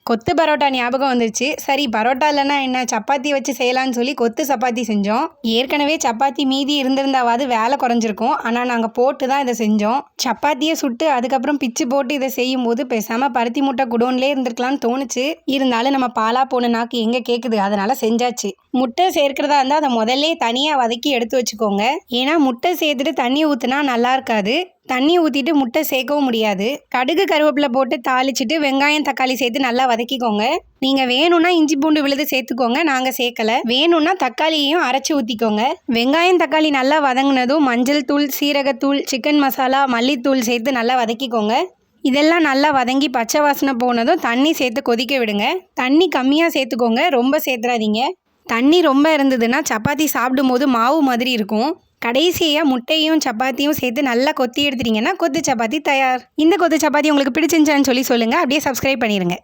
கொத்து பரோட்டா ஞாபகம் வந்துருச்சு. சரி பரோட்டா இல்லைன்னா என்ன, சப்பாத்தி வச்சு செய்யலான்னு சொல்லி கொத்து சப்பாத்தி செஞ்சோம். ஏற்கனவே சப்பாத்தி மீதி இருந்திருந்தாவது வேலை குறைஞ்சிருக்கும். ஆனால் நாங்கள் போட்டு தான் இதை செஞ்சோம். சப்பாத்தியை சுட்டு அதுக்கப்புறம் பிச்சு போட்டு இதை செய்யும் போது பேசாமல் பருத்தி முட்டை குடோன்லேயே இருந்திருக்கலாம்னு தோணுச்சு. இருந்தாலும் நம்ம பாலா போன நாக்கு எங்கே கேட்குது, அதனால செஞ்சாச்சு. முட்டை சேர்க்கிறதா இருந்தால் அதை முதல்ல தனியாக வதக்கி எடுத்து வச்சுக்கோங்க. ஏன்னா முட்டை சேர்த்துட்டு தண்ணி ஊற்றினா நல்லா இருக்காது. தண்ணி ஊற்றிட்டு முட்டை சேர்க்கவும் முடியாது. கடுகு கருவேப்பிலை போட்டு தாளிச்சிட்டு வெங்காயம் தக்காளி சேர்த்து நல்லா வதக்கிக்கோங்க. நீங்கள் வேணும்னா இஞ்சி பூண்டு விழுது சேர்த்துக்கோங்க, நாங்கள் சேர்க்கலை. வேணும்னா தக்காளியையும் அரைச்சி ஊற்றிக்கோங்க. வெங்காயம் தக்காளி நல்லா வதங்கினதும் மஞ்சள் தூள், சீரகத்தூள், சிக்கன் மசாலா, மல்லித்தூள் சேர்த்து நல்லா வதக்கிக்கோங்க. இதெல்லாம் நல்லா வதங்கி பச்சை வாசனை போனதும் தண்ணி சேர்த்து கொதிக்க விடுங்க. தண்ணி கம்மியாக சேர்த்துக்கோங்க, ரொம்ப சேர்த்துறாதீங்க. தண்ணி ரொம்ப இருந்ததுன்னா சப்பாத்தி சாப்பிடும் போது மாவு மாதிரி இருக்கும். கடைசியாக முட்டையும் சப்பாத்தியும் சேர்த்து நல்லா கொத்தி எடுத்துட்டிங்கன்னா கொத்து சப்பாத்தி தயார். இந்த கொத்து சப்பாத்தி உங்களுக்கு பிடிச்சிருந்துச்சான்னு சொல்லி சொல்லுங்கள். அப்படியே சப்ஸ்கிரைப் பண்ணிடுங்க.